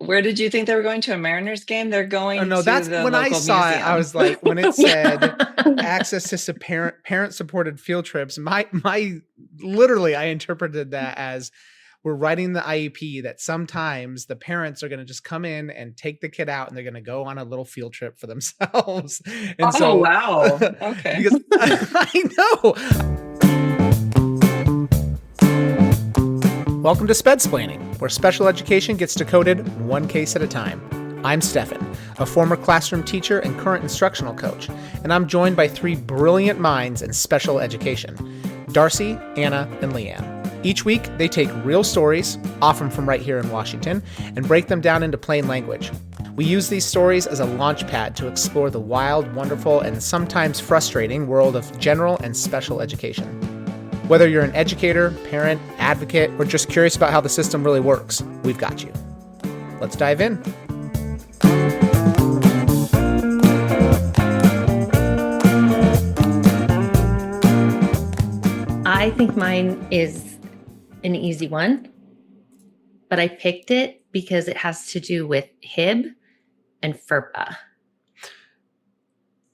Where did you think they were going to? A Mariners game? They're Oh going no, to that's the when I local saw it. I museum. was like, when it said access to parent supported field trips, my literally I interpreted that as we're writing the IEP that sometimes the parents are going to just come in and take the kid out and they're going to go on a little field trip for themselves. And Oh, so wow. Okay. because I know. Welcome to Spedsplaining, where special education gets decoded one case at a time. I'm Stefan, a former classroom teacher and current instructional coach, and I'm joined by three brilliant minds in special education, Darcy, Anna, and Leanne. Each week, they take real stories, often from right here in Washington, and break them down into plain language. We use these stories as a launch pad to explore the wild, wonderful, and sometimes frustrating world of general and special education. Whether you're an educator, parent, advocate, or just curious about how the system really works, we've got you. Let's dive in. I think mine is an easy one, but I picked it because it has to do with HIB and FERPA.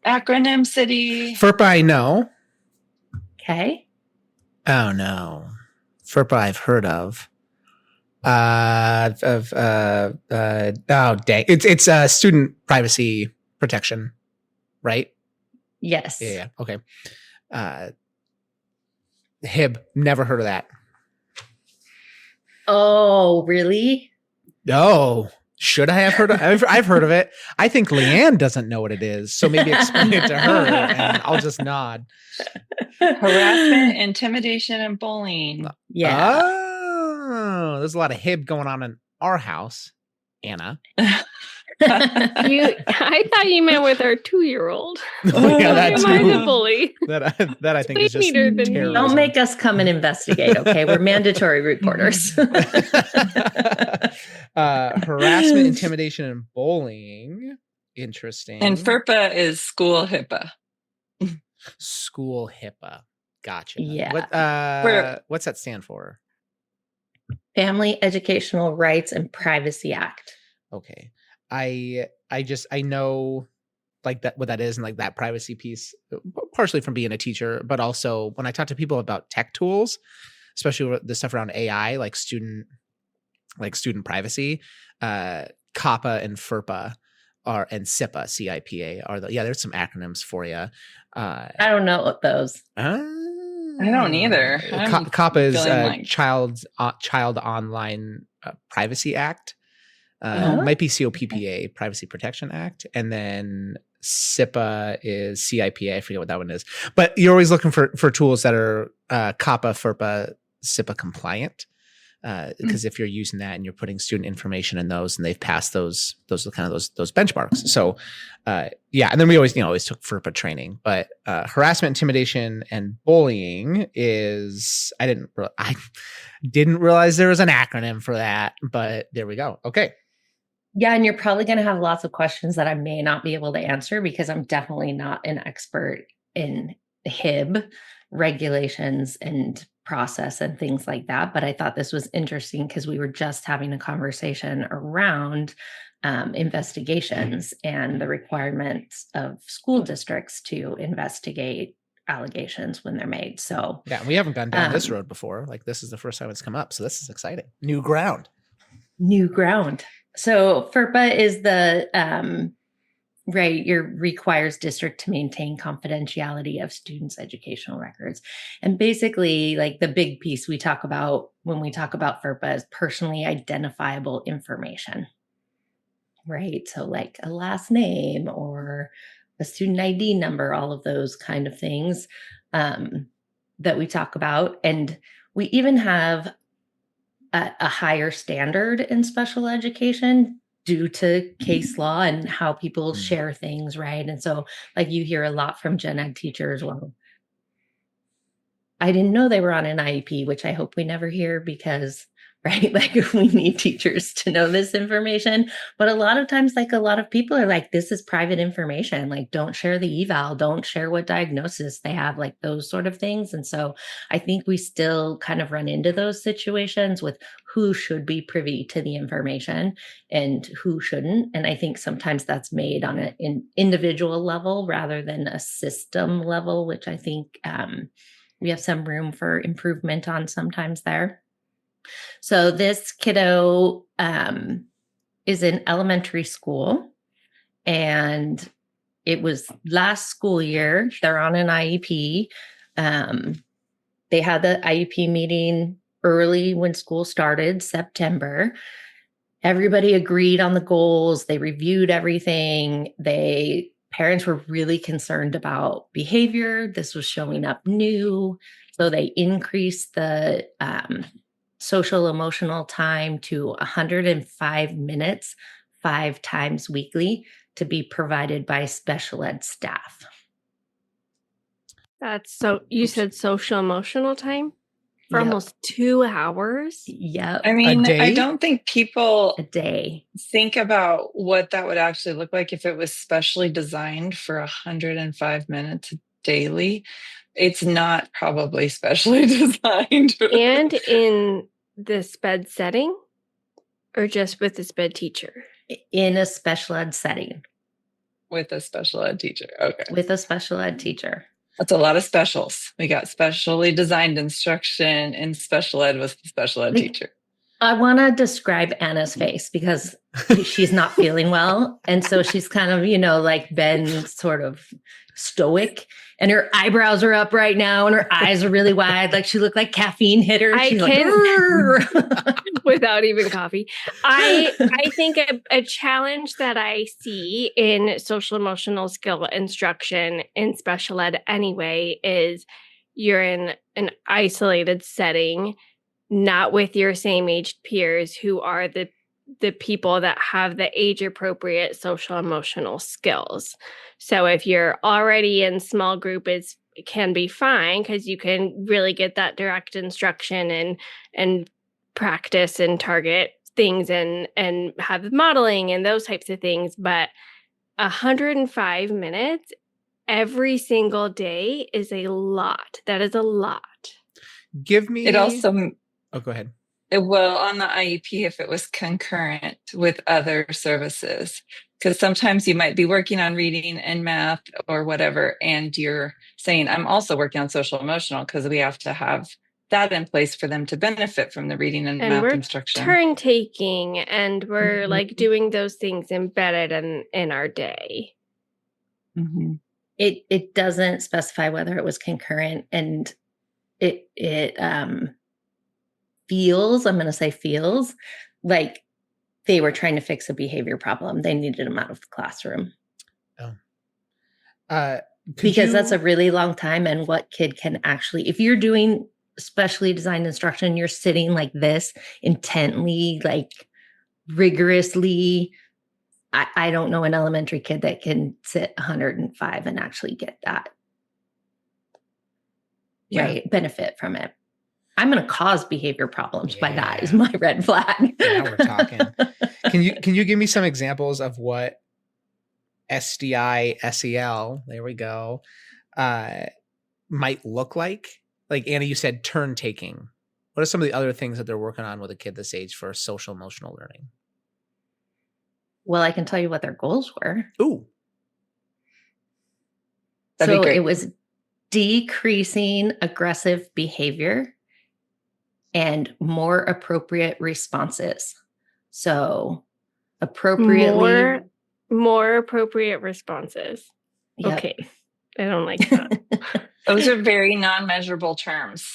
Acronym City. FERPA, I know. Okay. Oh no, FERPA I've heard of. Oh dang, it's student privacy protection, right? Yes. Yeah. Okay. HIB, never heard of that. Oh, really? Oh, should I have heard of? I've heard of it. I think Leanne doesn't know what it is, so maybe explain it to her, and I'll just nod. Harassment, intimidation, and bullying. Yeah. Oh, there's a lot of HIB going on in our house, Anna. I thought you meant with our 2-year-old. Yeah, that Am I the too. bully? That I think Way is just neater than me. terrorism. Don't make us come and investigate, okay? We're mandatory reporters. Harassment, intimidation, and bullying. Interesting. And FERPA is school HIPAA. School HIPAA. Gotcha. Yeah. What's that stand for? Family Educational Rights and Privacy Act. Okay. I know like that, what that is, and like that privacy piece, partially from being a teacher, but also when I talk to people about tech tools, especially the stuff around AI, like student privacy, COPPA and FERPA and CIPA, CIPA are there's some acronyms for you. I don't know what those. I don't either. COPPA is like... Child Online Privacy Act. Might be COPPA, Privacy Protection Act, and then CIPA is CIPA. I forget what that one is, but you're always looking for tools that are COPPA, FERPA, CIPA compliant. Because if you're using that and you're putting student information in those, and they've passed those benchmarks. So, and then we always took FERPA training, but harassment, intimidation, and bullying is I didn't realize there was an acronym for that, but there we go. Okay. Yeah, and you're probably going to have lots of questions that I may not be able to answer because I'm definitely not an expert in HIB regulations and process and things like that. But I thought this was interesting because we were just having a conversation around investigations and the requirements of school districts to investigate allegations when they're made. So yeah, we haven't gone down this road before. Like this is the first time it's come up. So this is exciting. New ground. So FERPA is the requires district to maintain confidentiality of students' educational records. And basically, like the big piece we talk about when we talk about FERPA is personally identifiable information, right? So like a last name or a student ID number, all of those kind of things that we talk about. And we even have a higher standard in special education due to case law and how people share things, right? And so like you hear a lot from gen ed teachers, well, I didn't know they were on an IEP, which I hope we never hear because right? Like we need teachers to know this information. But a lot of times, like a lot of people are like, this is private information. Like, don't share the eval, don't share what diagnosis they have, like those sort of things. And so I think we still kind of run into those situations with who should be privy to the information and who shouldn't. And I think sometimes that's made on an individual level rather than a system level, which I think we have some room for improvement on sometimes there. So this kiddo is in elementary school, and it was last school year. They're on an IEP. They had the IEP meeting early when school started, September. Everybody agreed on the goals. They reviewed everything. Parents were really concerned about behavior. This was showing up new. So they increased the social emotional time to 105 minutes, 5 times weekly, to be provided by special ed staff. That's so, you said social emotional time for Yep. almost 2 hours? Yep. I mean, day? I don't think people A day. think about what that would actually look like if it was specially designed for 105 minutes daily. It's not probably specially designed. And in the SPED setting, or just with the SPED teacher? In a special ed setting With a special ed teacher. Okay. with a special ed teacher. That's a lot of specials. We got specially designed instruction in special ed with the special ed teacher. I want to describe Anna's face because she's not feeling well. And so she's kind of, like been sort of stoic, and her eyebrows are up right now and her eyes are really wide. Like she looked like caffeine hit her. She's Without even coffee. I think a challenge that I see in social emotional skill instruction in special ed anyway is you're in an isolated setting, not with your same aged peers who are the people that have the age appropriate social emotional skills. So if you're already in small group, it can be fine because you can really get that direct instruction and practice and target things and have modeling and those types of things. But 105 minutes every single day is a lot. That is a lot. Give me. It also. Oh, go ahead. Well, on the IEP, if it was concurrent with other services, because sometimes you might be working on reading and math or whatever, and you're saying, I'm also working on social emotional because we have to have that in place for them to benefit from the reading and math we're instruction. Turn taking, and we're like doing those things embedded in our day. Mm-hmm. It doesn't specify whether it was concurrent, and it feels like they were trying to fix a behavior problem. They needed them out of the classroom. Because that's a really long time. And what kid can actually, if you're doing specially designed instruction, you're sitting like this intently, like rigorously. I don't know an elementary kid that can sit 105 and actually get that right benefit from it. I'm going to cause behavior problems by that is my red flag. Now we're talking. Can you give me some examples of what SDI, SEL, there we go, might look like? Like Anna, you said turn taking. What are some of the other things that they're working on with a kid this age for social emotional learning? Well, I can tell you what their goals were. Ooh. That'd be great. It was decreasing aggressive behavior and more appropriate responses. So appropriately. More appropriate responses. Yep. Okay. I don't like that. Those are very non-measurable terms.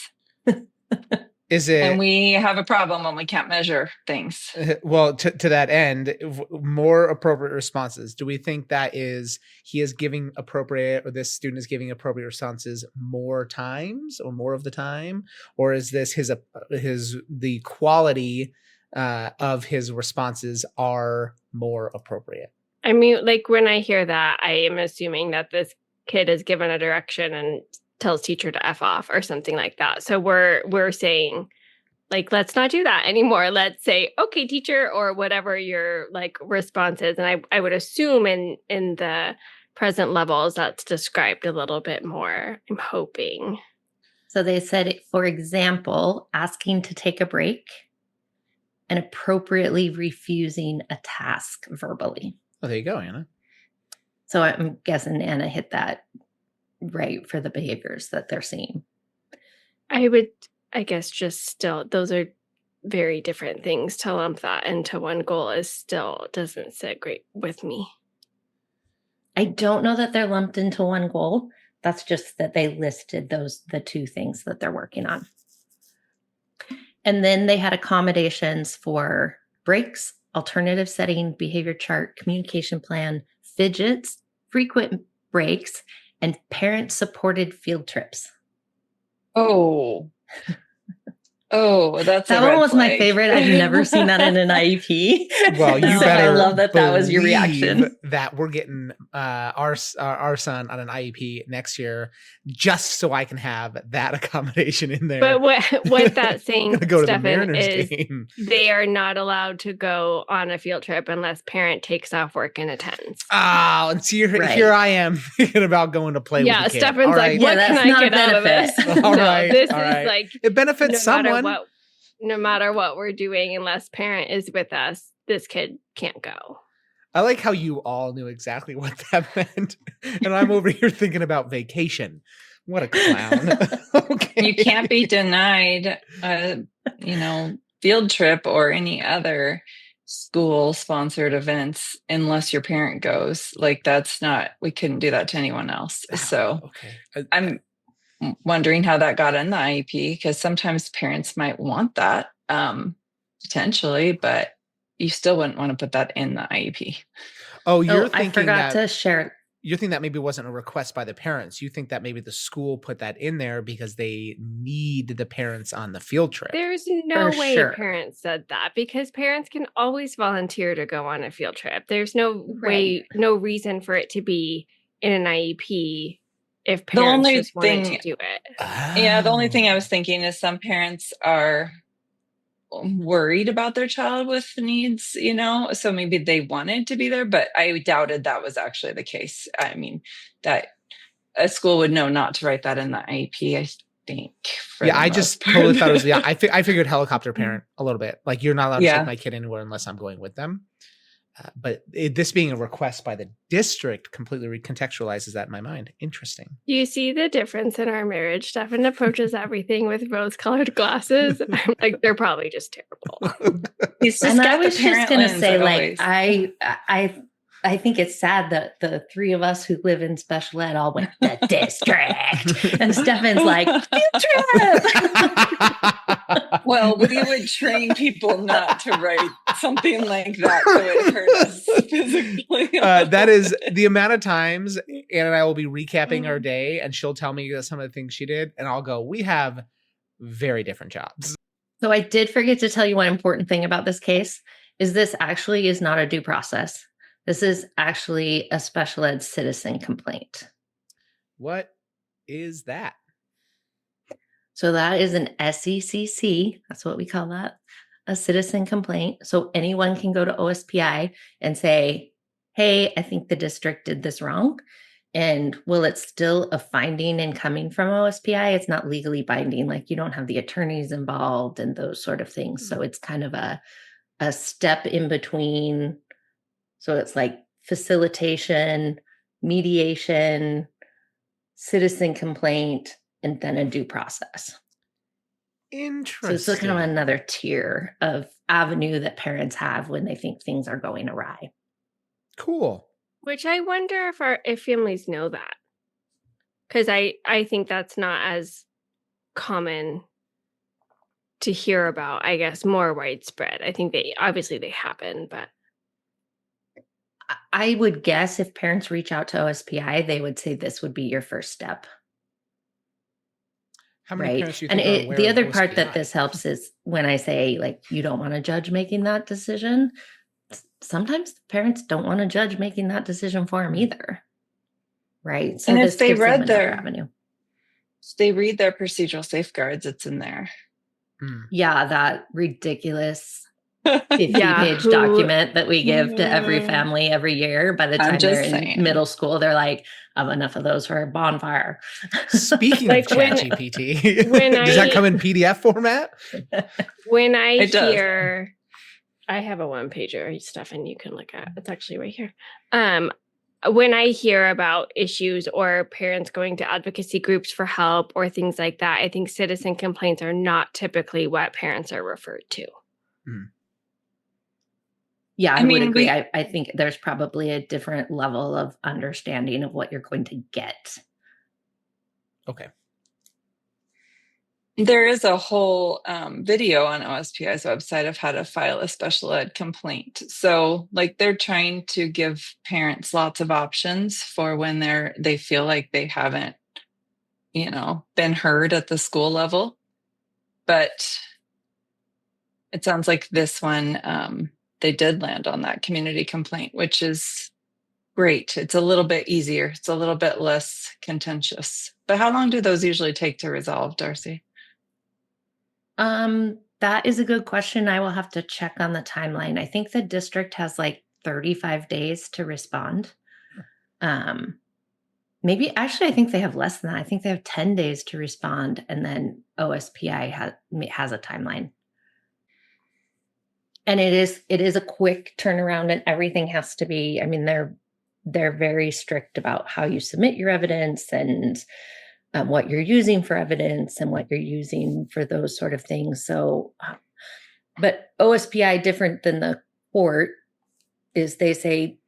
Is it? And we have a problem when we can't measure things. Well, to that end, more appropriate responses. Do we think that is he is giving appropriate, or this student is giving appropriate responses more times or more of the time, or is this the quality of his responses are more appropriate? I mean, like when I hear that, I am assuming that this kid is given a direction and tells teacher to F off or something like that. So we're saying like, let's not do that anymore. Let's say, okay, teacher, or whatever your like response is. And I would assume in the present levels that's described a little bit more, I'm hoping. So they said, for example, asking to take a break and appropriately refusing a task verbally. Oh, there you go, Anna. So I'm guessing Anna hit that right for the behaviors that they're seeing. I would, I guess, just still, those are very different things. To lump that into one goal is still doesn't sit great with me. I don't know that they're lumped into one goal. That's just that they listed the two things that they're working on. And then they had accommodations for breaks, alternative setting, behavior chart, communication plan, fidgets, frequent breaks, and parent-supported field trips. Oh. Oh, that's that one was my favorite. I've never seen that in an IEP. Well, you So better. I love that was your reaction. That we're getting our son on an IEP next year, just so I can have that accommodation in there. But what that's saying, go to Stefan, the Mariners is game. they are not allowed to go on a field trip unless parent takes off work and attends. Oh, and see, here I am thinking about going to play with the kid. Stefan's all like, right. what can I get out of this? All right, this all is right. like, it benefits someone. No matter what we're doing, unless parent is with us, this kid can't go. I like how you all knew exactly what that meant. And I'm over here thinking about vacation. What a clown. Okay. You can't be denied field trip or any other school sponsored events unless your parent goes. Like we couldn't do that to anyone else. So okay. I'm wondering how that got in the IEP, because sometimes parents might want that potentially, but you still wouldn't want to put that in the IEP. Oh, you're thinking I forgot to share. You think that maybe wasn't a request by the parents. You think that maybe the school put that in there because they need the parents on the field trip. There's no way parents said that, because parents can always volunteer to go on a field trip. There's no way, no reason for it to be in an IEP if parents just wanted to do it. Yeah, the only thing I was thinking is some parents are worried about their child with needs, so maybe they wanted to be there, but I doubted that was actually the case. I mean, that a school would know not to write that in the IEP, I think. I just totally thought it was, I figured helicopter parent a little bit. Like, you're not allowed to take my kid anywhere unless I'm going with them. But this being a request by the district completely recontextualizes that in my mind. Interesting. Do you see the difference in our marriage? Stefan approaches everything with rose-colored glasses. I'm like, they're probably just terrible. He's just and got I was the just going to say, always. I think it's sad that the three of us who live in special ed all went to the district. And Stefan's like, field trip. Well, we would train people not to write something like that so it hurt us physically. That is the amount of times Anna and I will be recapping our day, and she'll tell me some of the things she did, and I'll go, we have very different jobs. So I did forget to tell you one important thing about this case is this actually is not a due process. This is actually a special ed citizen complaint. What is that? So that is an SECC. That's what we call that, a citizen complaint. So anyone can go to OSPI and say, hey, I think the district did this wrong. And will it still a finding and coming from OSPI? It's not legally binding. Like, you don't have the attorneys involved and those sort of things. So it's kind of a step in between. So it's like facilitation, mediation, citizen complaint, and then a due process. Interesting. So it's kind of another tier of avenue that parents have when they think things are going awry. Cool. Which I wonder if families know that. Because I think that's not as common to hear about, I guess, more widespread. I think they happen, but I would guess if parents reach out to OSPI, they would say this would be your first step. How many parents do you think are aware the of other part OSPI? that this helps is when I say, like, you don't want a judge making that decision. Sometimes parents don't want a judge making that decision for them either. Right. So and this if they gives them read another their avenue. they read their procedural safeguards, it's in there. Yeah, that ridiculous 50-page Yeah, document that we give to every family every year. By the I'm time they're just in saying. middle school, they're like, I have enough of those for a bonfire. Speaking Like of when- ChatGPT, when does that I- come in PDF format? When I It does. hear, I have a one pager, Stefan, you can look at. It's actually right here. When I hear about issues or parents going to advocacy groups for help or things like that, I think citizen complaints are not typically what parents are referred to. Yeah, I I would mean, agree. we- I think there's probably a different level of understanding of what you're going to get. Okay. There is a whole video on OSPI's website of how to file a special ed complaint. So like they're trying to give parents lots of options for when they feel like they haven't, been heard at the school level. But it sounds like this one, they did land on that community complaint, which is great. It's a little bit easier. It's a little bit less contentious. But how long do those usually take to resolve, Darcy? That is a good question. I will have to check on the timeline. I think the district has like 35 days to respond. Maybe actually, I think they have less than that. I think they have 10 days to respond, and then OSPI has a timeline. And it is a quick turnaround, and everything has to be. I mean, they're very strict about how you submit your evidence and what you're using for evidence and what you're using for those sort of things. So, but OSPI, different than the court, is they say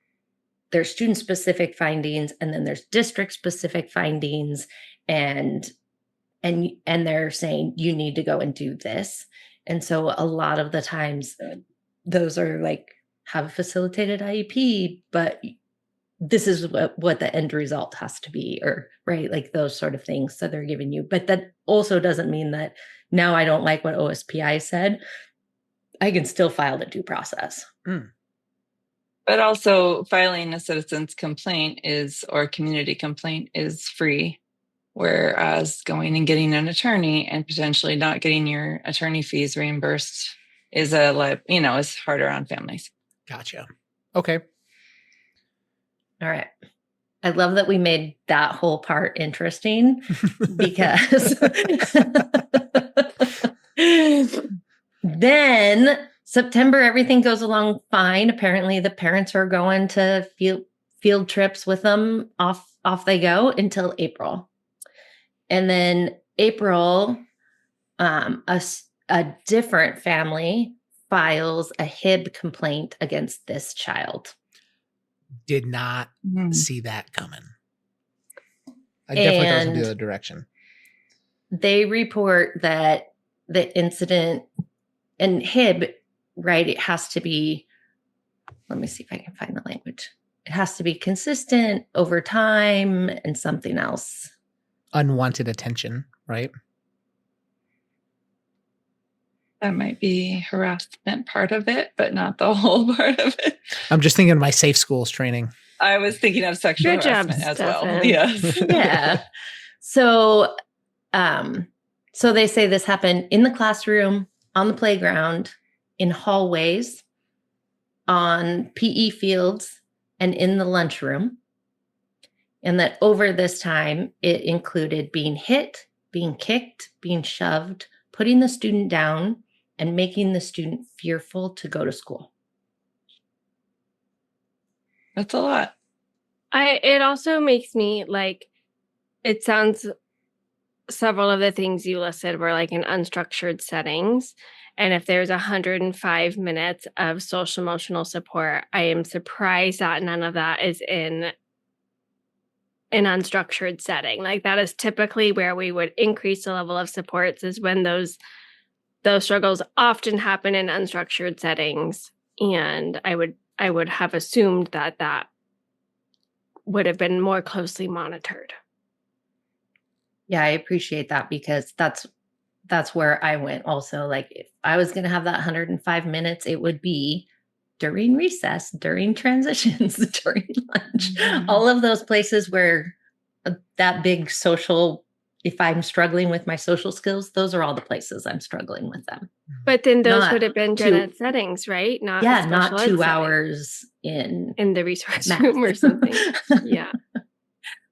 there's student specific findings and then there's district specific findings, and they're saying you need to go and do this. And so a lot of the times those are like, have a facilitated IEP, but this is what the end result has to be, or right, like those sort of things. So they're giving you, but that also doesn't mean that now I don't like what OSPI said, I can still file the due process. But also filing a citizen's complaint or community complaint is free, whereas going and getting an attorney and potentially not getting your attorney fees reimbursed is is harder on families. Gotcha. Okay. All right. I love that we made that whole part interesting because then September, everything goes along fine. Apparently the parents are going to field trips with them. Off they go until April. And then April, a different family files a HIB complaint against this child. Did not see that coming. I definitely thought it was going to be the other direction. They report that the incident, and HIB, right, it has to be, let me see if I can find the language. It has to be consistent over time and something else. Unwanted attention, right? That might be harassment part of it, but not the whole part of it. I'm just thinking of my safe schools training. I was thinking of sexual Good job, harassment as Stefan. well. Yes. Yeah. So they say this happened in the classroom, on the playground, in hallways, on PE fields, and in the lunchroom. And that over this time, it included being hit, being kicked, being shoved, putting the student down, and making the student fearful to go to school. That's a lot. It also makes me it sounds several of the things you listed were like in unstructured settings. And if there's 105 minutes of social emotional support, I am surprised that none of that is in an unstructured setting. Like that is typically where we would increase the level of supports, is when those struggles often happen in unstructured settings. And I would have assumed that would have been more closely monitored. Yeah, I appreciate that, because that's where I went also. Like if I was going to have that 105 minutes, it would be during recess, during transitions, during lunch, all of those places where that big social if I'm struggling with my social skills, those are all the places I'm struggling with them. But then those Not would have been gen ed settings, right? Not a Yeah, special not ed 2 setting hours in in the resource math. room or something. Yeah.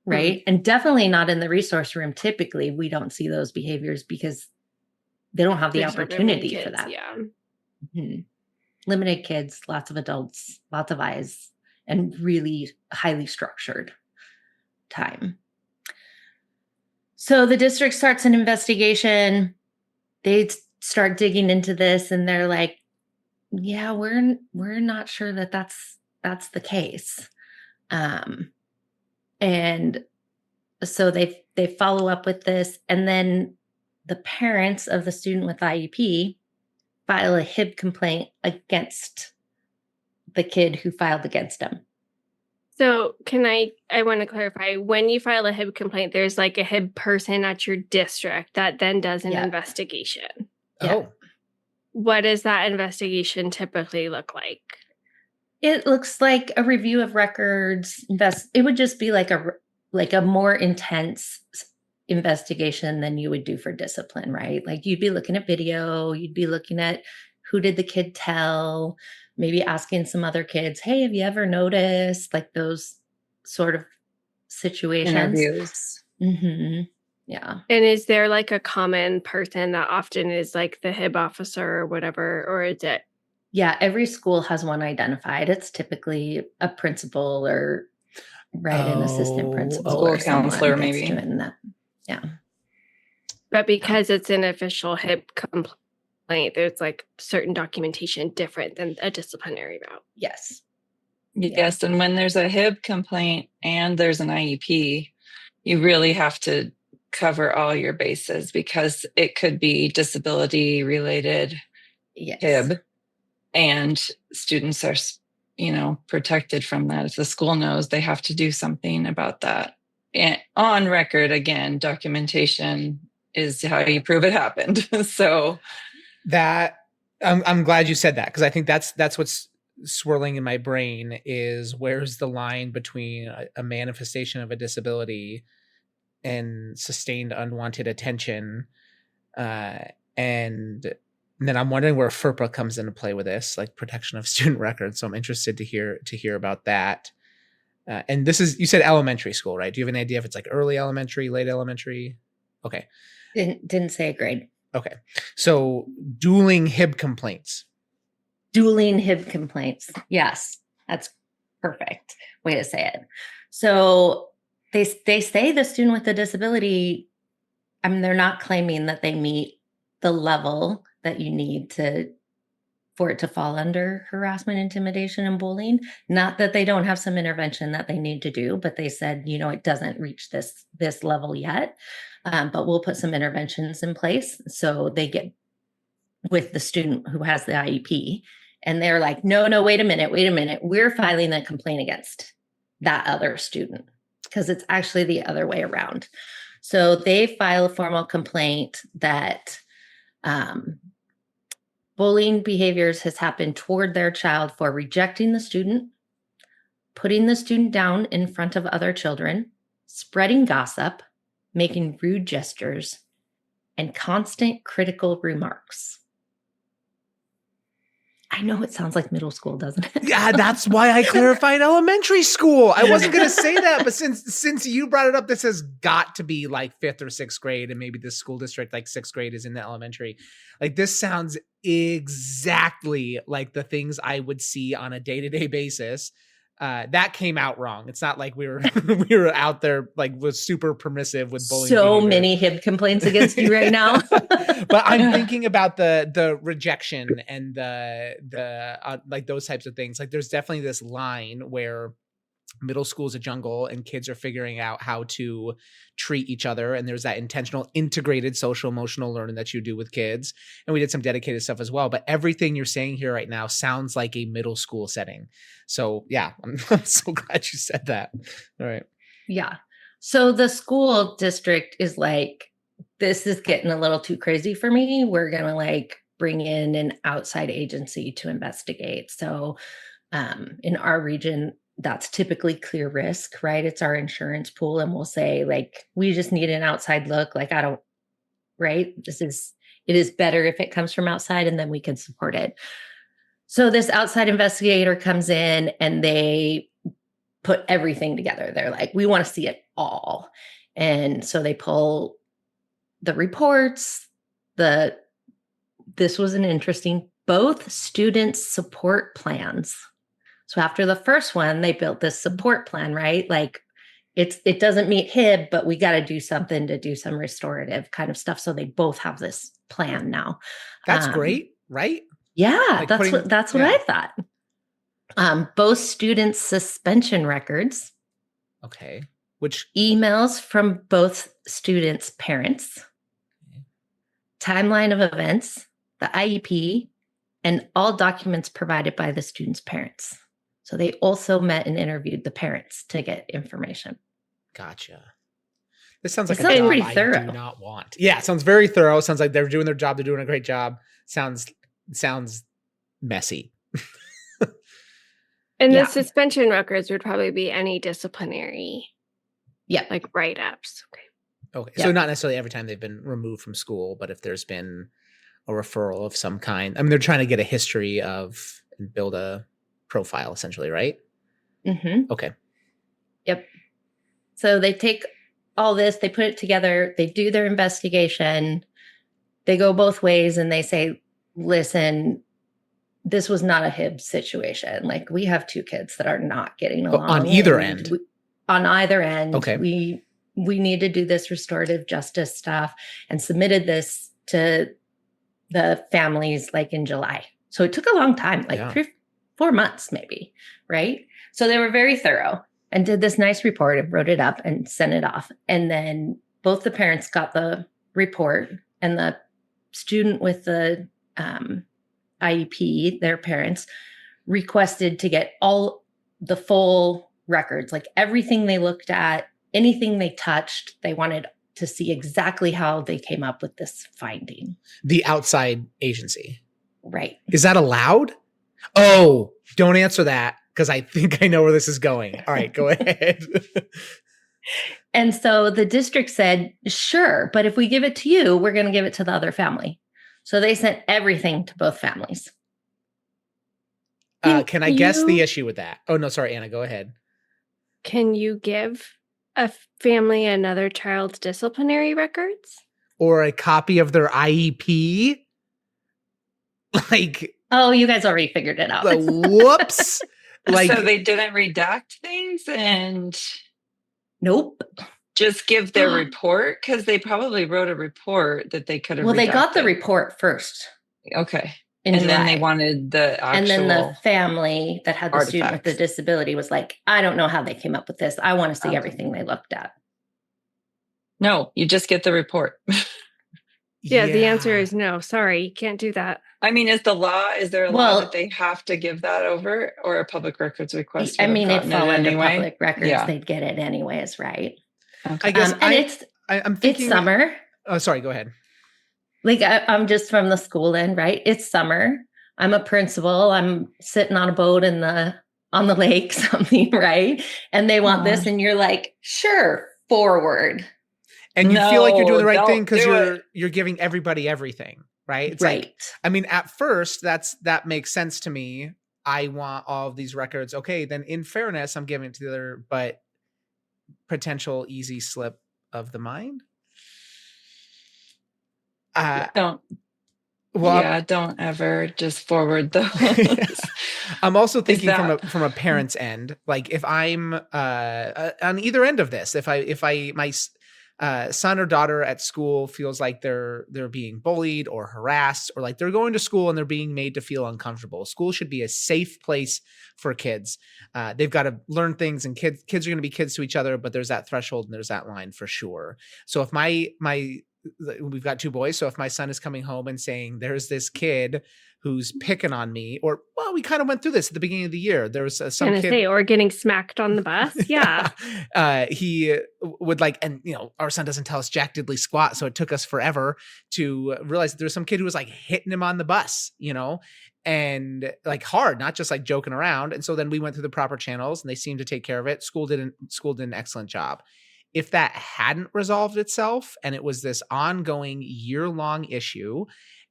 Right. And definitely not in the resource room. Typically, we don't see those behaviors because they don't have the There's so many opportunity for kids, that. Yeah. Mhm. Limited kids, lots of adults, lots of eyes, and really highly structured time. So the district starts an investigation. They start digging into this, and they're like, "Yeah, we're not sure that that's the case." And so they follow up with this, and then the parents of the student with IEP file a HIB complaint against the kid who filed against him. So I want to clarify, when you file a HIB complaint, there's like a HIB person at your district that then does an Yeah. investigation. Yeah. Oh, What does that investigation typically look like? It looks like a review of records. It would just be like a more intense investigation than you would do for discipline, right? Like you'd be looking at video, you'd be looking at who did the kid tell, maybe asking some other kids, "Hey, have you ever noticed?" Like those sort of situations. Interviews. Yeah. And is there like a common person that often is like the HIB officer or whatever, or is it? Yeah, every school has one identified. It's typically a principal or an assistant principal School or someone counselor, that's maybe. doing that. Yeah. But because it's an official HIB complaint, there's like certain documentation different than a disciplinary route. Yes. Yes, and when there's a HIB complaint and there's an IEP, you really have to cover all your bases because it could be disability related Yes. HIB, and students are, protected from that. If the school knows, they have to do something about that. And on record, again, documentation is how you prove it happened. So that I'm glad you said that, because I think that's what's swirling in my brain is where's the line between a manifestation of a disability and sustained unwanted attention, and then I'm wondering where FERPA comes into play with this, like protection of student records. So I'm interested to hear about that. And this is, you said elementary school, right? Do you have an idea if it's like early elementary, late elementary? Okay. Didn't say a grade. Okay. So dueling HIB complaints. Dueling HIB complaints. Yes, that's perfect way to say it. So they say the student with the disability, they're not claiming that they meet the level that you need for it to fall under harassment, intimidation, and bullying. Not that they don't have some intervention that they need to do, but they said, it doesn't reach this level yet. But we'll put some interventions in place. So they get with the student who has the IEP, and they're like, no, wait a minute. We're filing a complaint against that other student because it's actually the other way around. So they file a formal complaint that bullying behaviors has happened toward their child for rejecting the student, putting the student down in front of other children, spreading gossip, making rude gestures, and constant critical remarks. I know it sounds like middle school, doesn't it? Yeah, that's why I clarified elementary school. I wasn't going to say that, but since you brought it up, this has got to be like 5th or 6th grade, and maybe this school district, like 6th grade, is in the elementary. Like this sounds exactly like the things I would see on a day-to-day basis. That came out wrong. It's not like we were out there like was super permissive with bullying. So behavior. many HIB complaints against you right now. But I'm thinking about the rejection and the like those types of things. Like there's definitely this line where middle school is a jungle and kids are figuring out how to treat each other. And there's that intentional integrated social emotional learning that you do with kids. And we did some dedicated stuff as well. But everything you're saying here right now sounds like a middle school setting. So yeah, I'm so glad you said that. All right. Yeah. So the school district is like, this is getting a little too crazy for me. We're going to like bring in an outside agency to investigate. So in our region, that's typically clear risk, right? It's our insurance pool. And we'll say, like, we just need an outside look. Like, right? It is better if it comes from outside, and then we can support it. So this outside investigator comes in and they put everything together. They're like, we want to see it all. And so they pull the reports, this was an interesting, both students' support plans. So after the first one, they built this support plan, right? Like, it doesn't meet HIB, but we got to do something to do some restorative kind of stuff. So they both have this plan now. That's great, right? Yeah, Like that's what I thought. Both students' suspension records. Okay. Which emails from both students' parents, timeline of events, the IEP, and all documents provided by the students' parents. So they also met and interviewed the parents to get information. Gotcha. This sounds like It sounds a job pretty I thorough. do not want. Yeah, it sounds very thorough. Sounds like they're doing their job. They're doing a great job. Sounds messy. And Yeah. the suspension records would probably be any disciplinary, like write-ups. Okay. Yeah. So not necessarily every time they've been removed from school, but if there's been a referral of some kind. I mean, they're trying to get a history of and build a profile essentially, right? Mm-hmm. Okay. Yep. So they take all this, they put it together, they do their investigation, they go both ways, and they say, listen, this was not a HIB situation. Like, we have two kids that are not getting along. On either end. On either end. Okay. We need to do this restorative justice stuff, and submitted this to the families like in July. So it took a long time, like 3-4 months maybe, right? So they were very thorough and did this nice report and wrote it up and sent it off. And then both the parents got the report, and the student with the IEP, their parents, requested to get all the full records, like everything they looked at, anything they touched. They wanted to see exactly how they came up with this finding. The outside agency. Right. Is that allowed? Oh, don't answer that, because I think I know where this is going. All right, go ahead. And so the district said, sure, but if we give it to you, we're going to give it to the other family. So they sent everything to both families. Can I guess the issue with that? Oh, no, sorry, Anna, go ahead. Can you give a family another child's disciplinary records? Or a copy of their IEP? Like, oh, you guys already figured it out. Whoops. Like, so they didn't redact things and nope, just give their report, because they probably wrote a report that they could have. Well, redacted. they got the report first. Okay. And then they wanted the actual. And then the family that had the student with the disability was like, I don't know how they came up with this. I want to see everything they looked at. No, you just get the report. Yeah, the answer is no. Sorry, you can't do that. I mean, is there a law that they have to give that over, or a public records request? I mean, it fell under anyway? public records. They'd get it anyways, right? I guess I'm thinking it's summer. Oh, sorry, go ahead. Like, I'm just from the school end, right? It's summer. I'm a principal. I'm sitting on a boat on the lake, something, right? And they want this, and you're like, sure, forward. And you feel like you're doing the right thing because you're giving everybody everything, right? It's right. Like, I mean, at first, that makes sense to me. I want all of these records. Okay, then in fairness, I'm giving it to the other, but potential easy slip of the mind. Don't ever just forward those. I'm also thinking from a parent's end, like if I'm on either end of this, if my son or daughter at school feels like they're being bullied or harassed, or like they're going to school and they're being made to feel uncomfortable. School should be a safe place for kids. They've got to learn things, and kids are going to be kids to each other, but there's that threshold and there's that line for sure. So if we've got two boys. So if my son is coming home and saying there's this kid who's picking on me, or, well, we kind of went through this at the beginning of the year. There was some kid, or getting smacked on the bus. Yeah. He would and our son doesn't tell us jack diddly squat. So it took us forever to realize that there's some kid who was like hitting him on the bus, and like hard, not just like joking around. And so then we went through the proper channels and they seemed to take care of it. School did an excellent job. If that hadn't resolved itself and it was this ongoing year-long issue,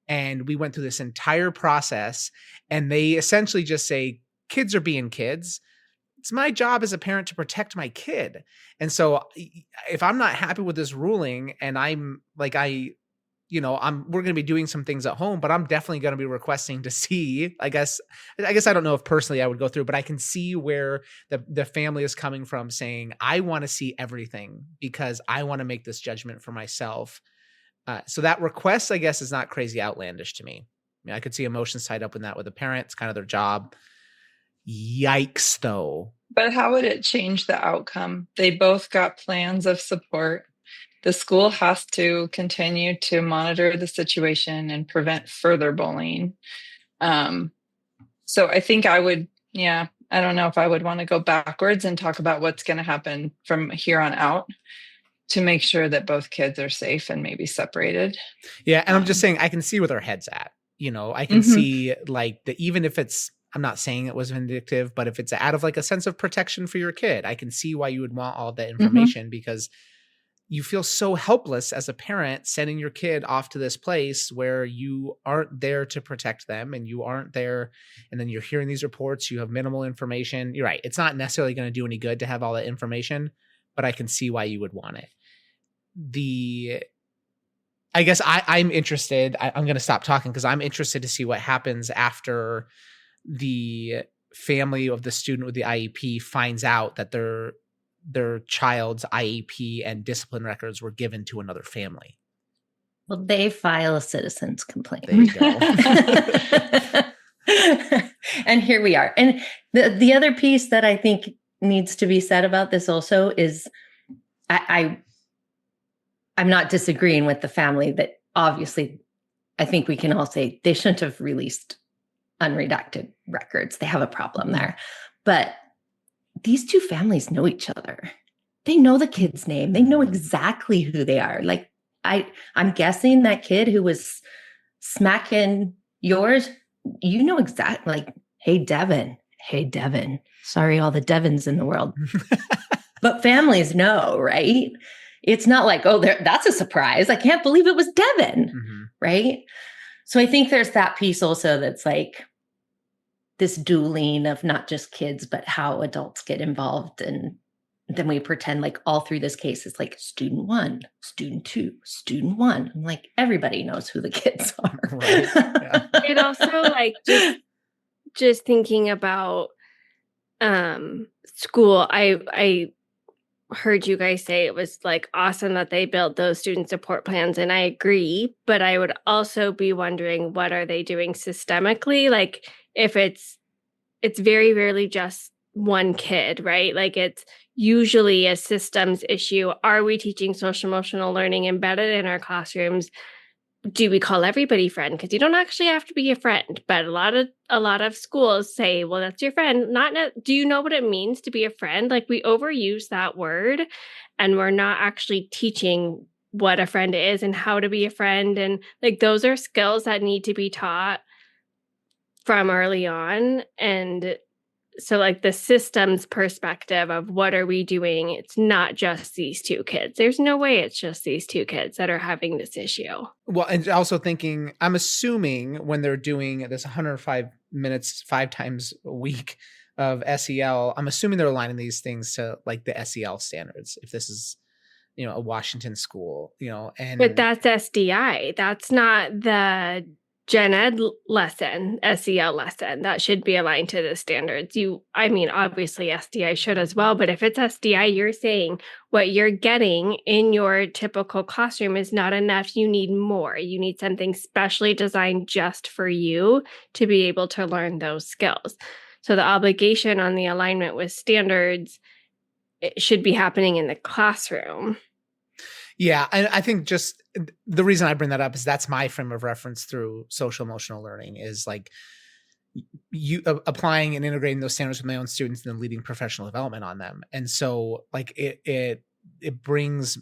and we went through this entire process and they essentially just say, kids are being kids, it's my job as a parent to protect my kid. And so if I'm not happy with this ruling and I'm like, we're going to be doing some things at home, but I'm definitely going to be requesting to see, I guess I don't know if personally I would go through, but I can see where the family is coming from saying, I want to see everything because I want to make this judgment for myself. So that request, I guess, is not crazy outlandish to me. I mean, I could see emotions tied up in that with a parent. It's kind of their job. Yikes, though. But how would it change the outcome? They both got plans of support. The school has to continue to monitor the situation and prevent further bullying. So I think I would, I don't know if I would want to go backwards and talk about what's going to happen from here on out to make sure that both kids are safe and maybe separated. Yeah. And I'm just saying, I can see where their head's at. I can see like even if I'm not saying it was vindictive, but if it's out of like a sense of protection for your kid, I can see why you would want all that information because you feel so helpless as a parent sending your kid off to this place where you aren't there to protect them and you aren't there. And then you're hearing these reports, you have minimal information. You're right. It's not necessarily going to do any good to have all that information, but I can see why you would want it. I guess I'm interested. I'm going to stop talking because I'm interested to see what happens after the family of the student with the IEP finds out that their child's IEP and discipline records were given to another family. Well, they file a citizen's complaint. There you go. And here we are. And the other piece that I think needs to be said about this also is I'm not disagreeing with the family that obviously I think we can all say they shouldn't have released unredacted records. They have a problem there. But these two families know each other. They know the kid's name. They know exactly who they are. Like I'm guessing that kid who was smacking yours, you know exactly like, hey, Devin. Sorry, all the Devins in the world. But families know, right? It's not like, oh, that's a surprise. I can't believe it was Devin, right? So I think there's that piece also that's like this dueling of not just kids, but how adults get involved. And then we pretend like all through this case, it's like student 1, student 2, student 1. I'm like, everybody knows who the kids are. Right. Yeah. It also like just thinking about school, I heard you guys say it was like awesome that they built those student support plans, and I agree, but I would also be wondering, what are they doing systemically? Like if it's very rarely just one kid, right? Like it's usually a systems issue. Are we teaching social emotional learning embedded in our classrooms? Do we call everybody friend? Because you don't actually have to be a friend, but a lot of schools say, well, that's your friend. Do you know what it means to be a friend? Like we overuse that word and we're not actually teaching what a friend is and how to be a friend. And like those are skills that need to be taught from early on. And so like the systems perspective of what are we doing? It's not just these two kids. There's no way it's just these two kids that are having this issue. Well, and also thinking, I'm assuming when they're doing this 105 minutes, 5 times a week of SEL, I'm assuming they're aligning these things to like the SEL standards. If this is, a Washington school, But that's SDI. That's not the Gen Ed lesson, SEL lesson. That should be aligned to the standards. Obviously SDI should as well, but if it's SDI, you're saying what you're getting in your typical classroom is not enough. You need more. You need something specially designed just for you to be able to learn those skills. So the obligation on the alignment with standards, it should be happening in the classroom. Yeah, and I think just the reason I bring that up is that's my frame of reference through social emotional learning is like you applying and integrating those standards with my own students and then leading professional development on them. And so like it brings,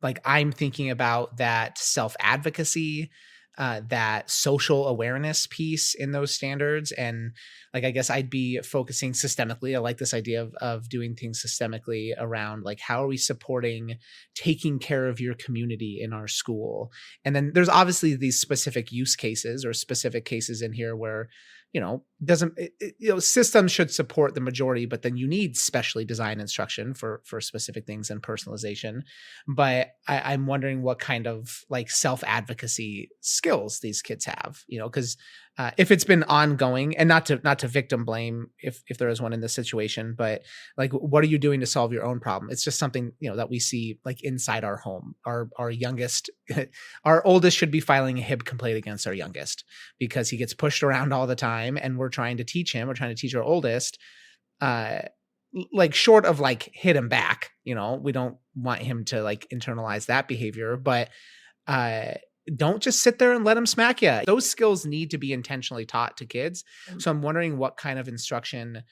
like I'm thinking about that self-advocacy, that social awareness piece in those standards. And like, I guess I'd be focusing systemically. I like this idea of doing things systemically around like, how are we supporting taking care of your community in our school? And then there's obviously these specific use cases or specific cases in here where, systems should support the majority, but then you need specially designed instruction for specific things and personalization. But I'm wondering what kind of like self-advocacy skills these kids have, because if it's been ongoing, and not to victim blame if there is one in this situation, but like, what are you doing to solve your own problem? It's just something, that we see like inside our home. Our youngest, our oldest should be filing a HIB complaint against our youngest because he gets pushed around all the time, and we're trying to teach our oldest, like short of like hit him back, we don't want him to like internalize that behavior, but don't just sit there and let them smack you. Those skills need to be intentionally taught to kids. So I'm wondering what kind of instruction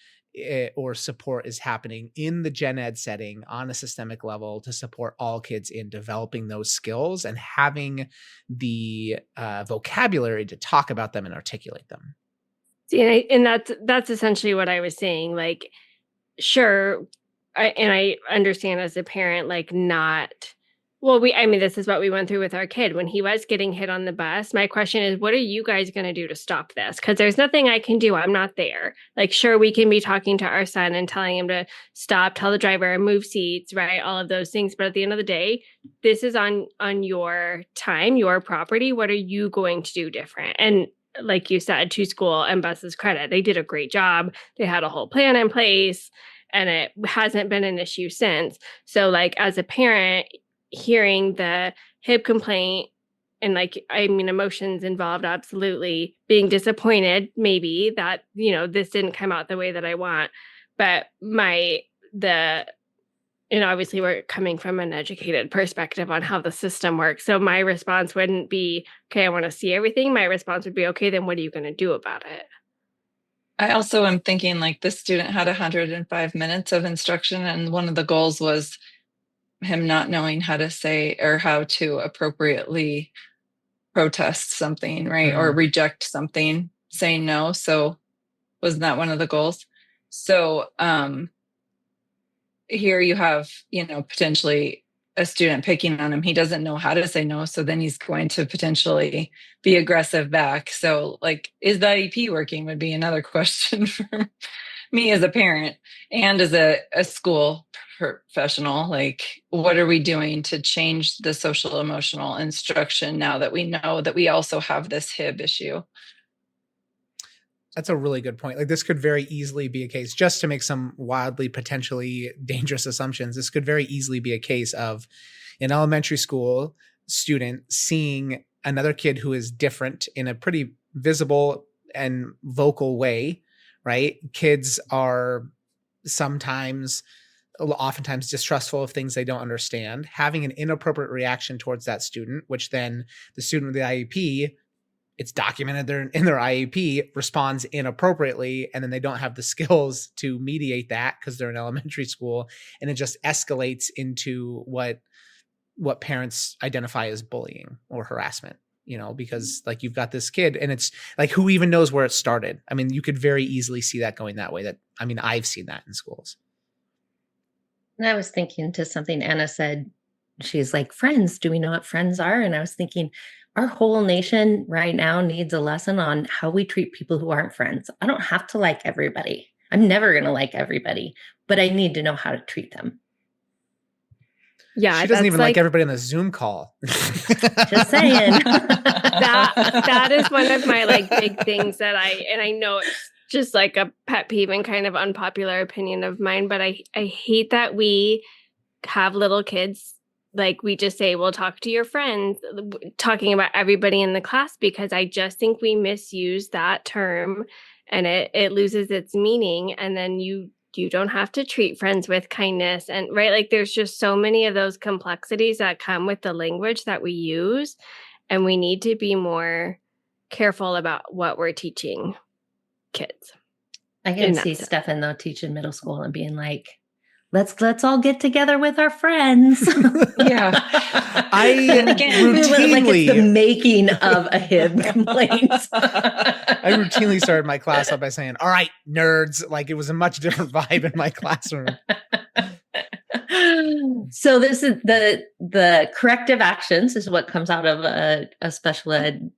or support is happening in the gen ed setting on a systemic level to support all kids in developing those skills and having the vocabulary to talk about them and articulate them. See, and that's essentially what I was saying. Like, sure, I understand as a parent, like not. Well, this is what we went through with our kid when he was getting hit on the bus. My question is, what are you guys going to do to stop this? Because there's nothing I can do. I'm not there. Like, sure, we can be talking to our son and telling him to stop, tell the driver, move seats, right? All of those things. But at the end of the day, this is on your time, your property. What are you going to do different? And like you said, to school and bus's credit, they did a great job. They had a whole plan in place, and it hasn't been an issue since. So like, as a parent, hearing the HIB complaint and emotions involved, absolutely, being disappointed maybe that, this didn't come out the way that I want. But obviously we're coming from an educated perspective on how the system works. So my response wouldn't be, okay, I want to see everything. My response would be, okay, then what are you going to do about it? I also am thinking like this student had 105 minutes of instruction, and one of the goals was him not knowing how to say or how to appropriately protest something, right? Or reject something, saying no. So wasn't that one of the goals? So here you have, potentially a student picking on him. He doesn't know how to say no. So then he's going to potentially be aggressive back. So like, is the IEP working would be another question for me as a parent and as a school professional. Like, what are we doing to change the social emotional instruction now that we know that we also have this HIB issue? That's a really good point. Like, this could very easily be a case, just to make some wildly potentially dangerous assumptions. This could very easily be a case of an elementary school student seeing another kid who is different in a pretty visible and vocal way, right? Kids are oftentimes distrustful of things they don't understand, having an inappropriate reaction towards that student, which then the student with the IEP, it's documented in their IEP, responds inappropriately, and then they don't have the skills to mediate that because they're in elementary school, and it just escalates into what parents identify as bullying or harassment, because like you've got this kid and it's like, who even knows where it started? I mean, you could very easily see that going that way. I've seen that in schools. And I was thinking to something Anna said. She's like, friends, do we know what friends are? And I was thinking, our whole nation right now needs a lesson on how we treat people who aren't friends. I don't have to like everybody. I'm never going to like everybody, but I need to know how to treat them. Yeah, she doesn't even like everybody on the Zoom call. Just saying. that is one of my like big things that I know it's just like a pet peeve and kind of unpopular opinion of mine, but I hate that we have little kids. Like, we just say, well, talk to your friends, talking about everybody in the class, because I just think we misuse that term and it loses its meaning. And then you don't have to treat friends with kindness. And right, like, there's just so many of those complexities that come with the language that we use. And we need to be more careful about what we're teaching kids. I can see Stefan, though, teaching middle school and being like, let's all get together with our friends. Yeah. I like it's the making of a HIB complaint. I routinely started my class up by saying, all right, nerds. Like it was a much different vibe in my classroom. So this is the corrective actions is what comes out of a special ed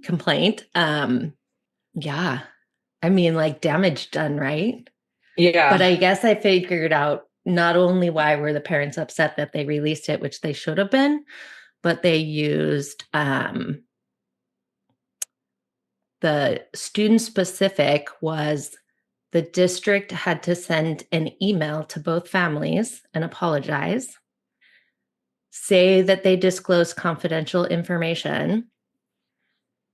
complaint. Yeah. I mean, like damage done, right? Yeah. But I guess I figured out not only why were the parents upset that they released it, which they should have been, but they used the student specific was the district had to send an email to both families and apologize, say that they disclosed confidential information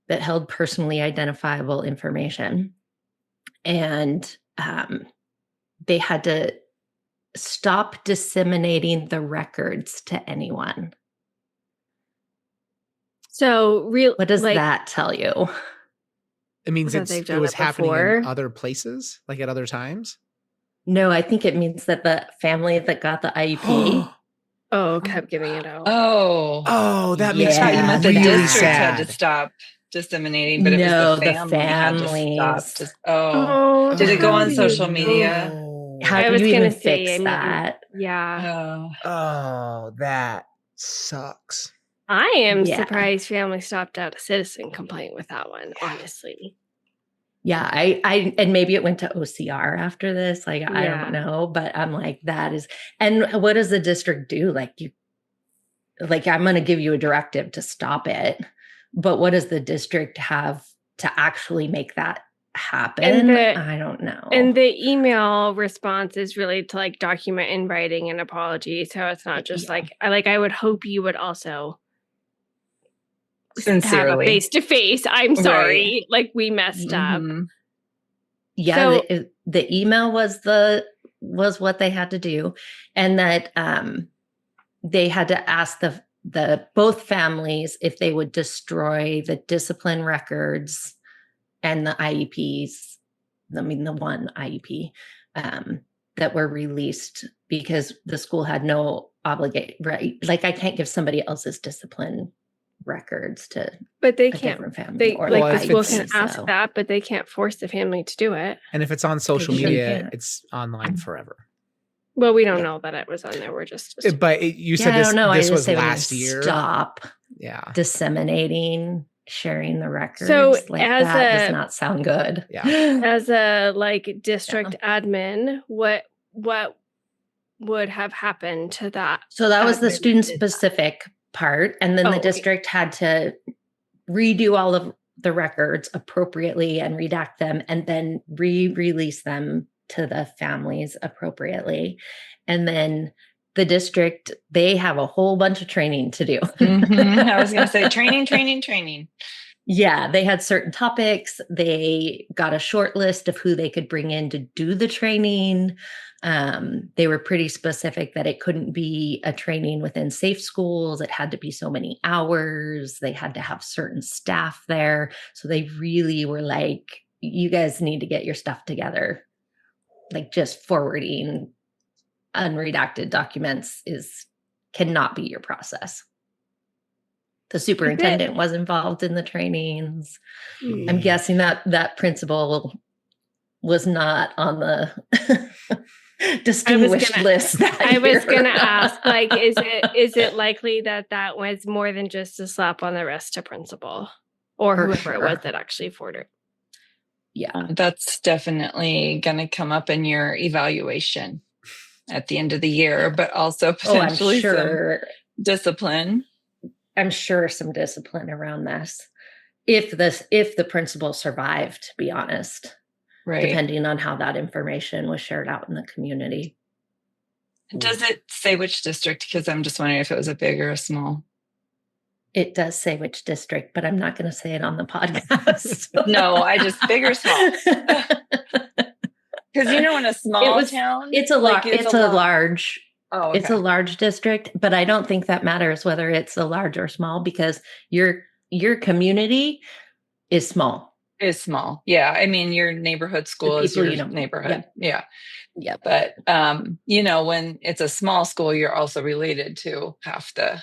that held personally identifiable information, and they had to stop disseminating the records to anyone. So what does that tell you? It means that they've it done was it happening before? in other places, like at other times. No, I think it means that the family that got the IEP kept giving it out. Oh, that makes Yeah, me you meant the really district sad. had to stop disseminating, but it No, was the family had to stop. Oh, Did it go on how do social you- media? How I do was you gonna even say, fix that? Yeah. Oh, that sucks. I am Yeah. surprised family stopped out a citizen complaint with that one, honestly. Yeah, I and maybe it went to OCR after this. Like, I Yeah. don't know, but I'm like, that is, and what does the district do? Like I'm going to give you a directive to stop it, but what does the district have to actually make that happen? I don't know. And the email response is really to like document in writing an apology. So it's not just I would hope you would also sincerely have a face-to-face. I'm sorry. Right. Like we messed up. Yeah, the email was what they had to do, and that they had to ask the both families if they would destroy the discipline records and the IEPs. I mean, the one IEP that were released because the school had no obligation, right? Like I can't give somebody else's discipline records to but they a can't different family or like the IEP, school can ask that, but they can't force the family to do it. And if it's on social They media, can't. it's online forever. Well, we don't know that it was on there. We're just But you said this, I don't know. this I was just say last year. Stop disseminating, sharing the records. So like as that does not sound good. Yeah. As a like district admin, what would have happened to that? So that was the admin student did specific part. And then the district had to redo all of the records appropriately and redact them and then re-release them to the families appropriately. And then the district, they have a whole bunch of training to do. I was going to say training. Yeah, they had certain topics. They got a short list of who they could bring in to do the training. They were pretty specific that it couldn't be a training within safe schools. It had to be so many hours. They had to have certain staff there. So they really were like, you guys need to get your stuff together. Like just forwarding unredacted documents cannot be your process. The superintendent was involved in the trainings. I'm guessing that principal was not on the distinguished list. I was going to ask, like, is it likely that was more than just a slap on the wrist to principal or whoever it was that actually forwarded? Yeah, that's definitely going to come up in your evaluation at the end of the year, but also potentially some discipline. I'm sure some discipline around this. If the principal survived, to be honest, right? Depending on how that information was shared out in the community. Does it say which district? Because I'm just wondering if it was a big or a small. It does say which district, but I'm not going to say it on the podcast. No, I just big or small. Because in a small town, it's a large. Oh, okay. It's a large district, but I don't think that matters whether it's a large or small because your community is small. is small. Yeah. I mean, your neighborhood school is people your you know. neighborhood. Yeah. Yep. But, when it's a small school, you're also related to half the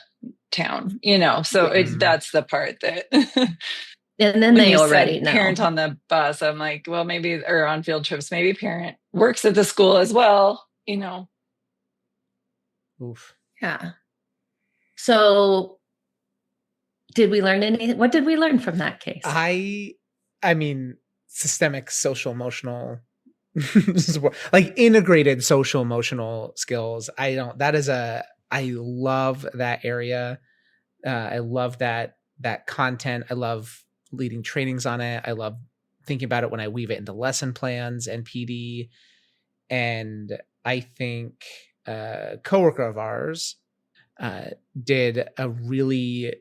town, so that's the part that, and then when they you already said know. parent on the bus, I'm like, well, maybe, or on field trips, maybe parent works at the school as well, Oof. Yeah. So did we learn anything? What did we learn from that case? I mean, systemic social emotional like integrated social emotional skills. I love that area. I love that content. I love leading trainings on it. I love thinking about it when I weave it into lesson plans and PD. And I think a coworker of ours did a really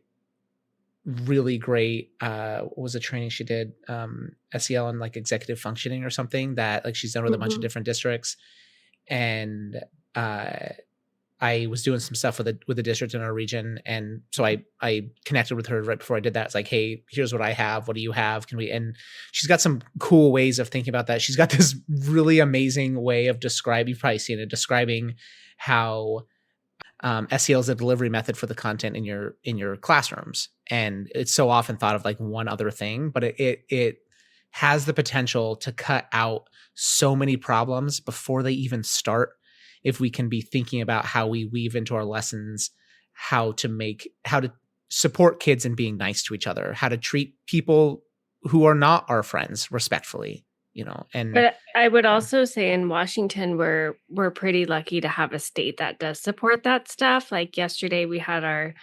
great what was a training she did, SEL and like executive functioning or something, that like she's done with a bunch of different districts. And I was doing some stuff with the district in our region, and so I connected with her right before I did that. It's like, hey, here's what I have. What do you have? Can we? And she's got some cool ways of thinking about that. She's got this really amazing way of describing. You've probably seen it, describing how SEL is a delivery method for the content in your classrooms, and it's so often thought of like one other thing, but it has the potential to cut out so many problems before they even start, if we can be thinking about how we weave into our lessons how to support kids in being nice to each other, how to treat people who are not our friends respectfully. But I would also say in Washington, we're pretty lucky to have a state that does support that stuff. Like yesterday, we had our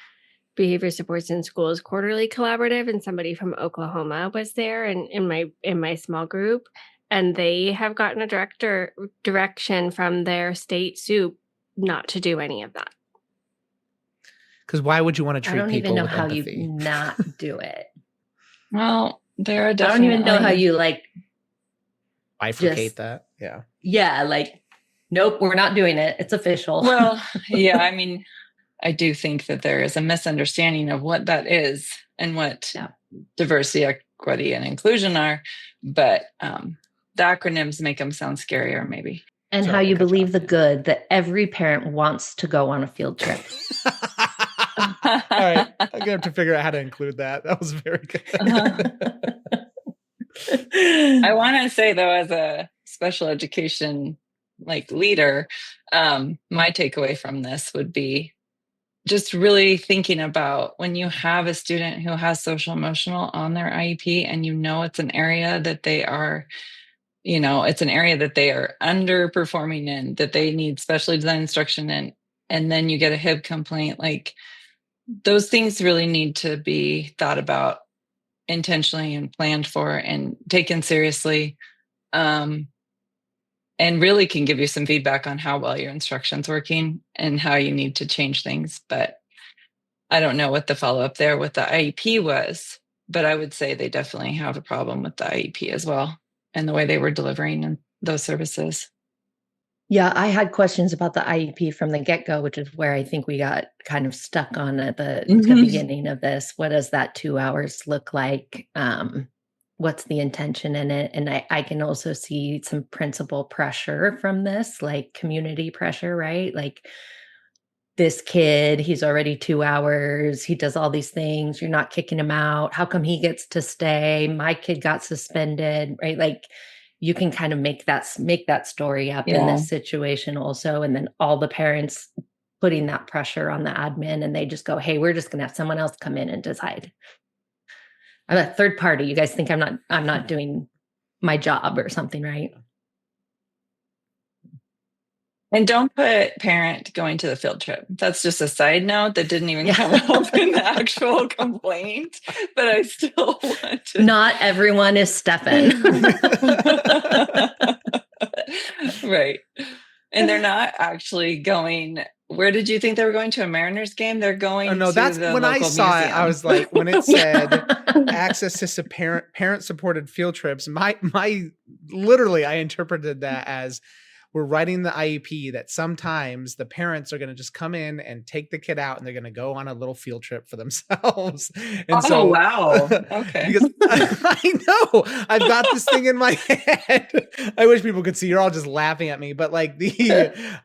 Behavior Supports in Schools quarterly collaborative, and somebody from Oklahoma was there, and in my small group, and they have gotten a direction from their state soup not to do any of that. Because why would you want to treat people? I don't even know with how empathy? you not do it. Well, there are I definitely. don't even know how you like bifurcate that. Yeah. Yeah. Like, nope, we're not doing it. It's official. Well, yeah. I mean, I do think that there is a misunderstanding of what that is and what diversity, equity, and inclusion are, but the acronyms make them sound scarier, maybe. And Sorry, how you believe the yeah. good that every parent wants to go on a field trip. All right. I'm going to have to figure out how to include that. That was very good. I want to say, though, as a special education leader, my takeaway from this would be just really thinking about when you have a student who has social emotional on their IEP, and it's an area that they are, it's an area that they are underperforming in, that they need specially designed instruction in, and then you get a HIB complaint, those things really need to be thought about intentionally and planned for and taken seriously, and really can give you some feedback on how well your instruction's working and how you need to change things. But I don't know what the follow-up there with the IEP was, but I would say they definitely have a problem with the IEP as well and the way they were delivering those services. Yeah, I had questions about the IEP from the get-go, which is where I think we got kind of stuck on at the beginning of this. What does that 2 hours look like? What's the intention in it? And I can also see some principal pressure from this, like community pressure, right? Like, this kid, he's already 2 hours. He does all these things. You're not kicking him out. How come he gets to stay? My kid got suspended, right? Like, you can kind of make that story up in this situation also. And then all the parents putting that pressure on the admin, and they just go, hey, we're just going to have someone else come in and decide. I'm a third party. You guys think I'm not doing my job or something, right? And don't put parent going to the field trip. That's just a side note that didn't even come up in the actual complaint, but I still want to. Not everyone is Stefan. Right. And they're not actually going. Where did you think they were going? To a Mariners game? They're going to that's the when I local saw museum. it. I was like, when it said access to parent supported field trips, my literally I interpreted that as, we're writing the IEP that sometimes the parents are going to just come in and take the kid out and they're going to go on a little field trip for themselves. And so, wow. Okay. Because I know I've got this thing in my head. I wish people could see. You're all just laughing at me, but like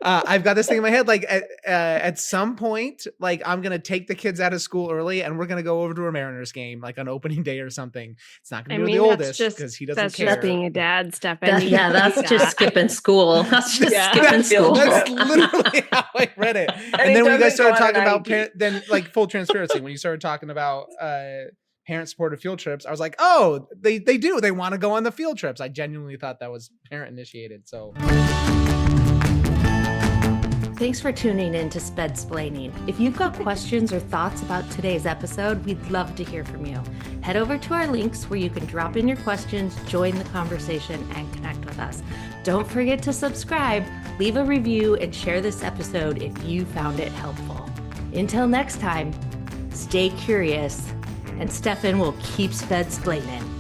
I've got this thing in my head. Like at some point, like I'm going to take the kids out of school early and we're going to go over to a Mariners game, like on opening day or something. It's not going to be the oldest because he doesn't care. That's just being a dad, Stefan. That's just skipping school. That's just skipping school. That's literally how I read it. And then when you guys started talking about then like full transparency, when you started talking about parent supported field trips, I was like, oh, they do. They want to go on the field trips. I genuinely thought that was parent initiated. So thanks for tuning in to Spedsplaining. If you've got questions or thoughts about today's episode, we'd love to hear from you. Head over to our links where you can drop in your questions, join the conversation, and connect with us. Don't forget to subscribe, leave a review, and share this episode if you found it helpful. Until next time, stay curious, and Stefan will keep Spedsplaining.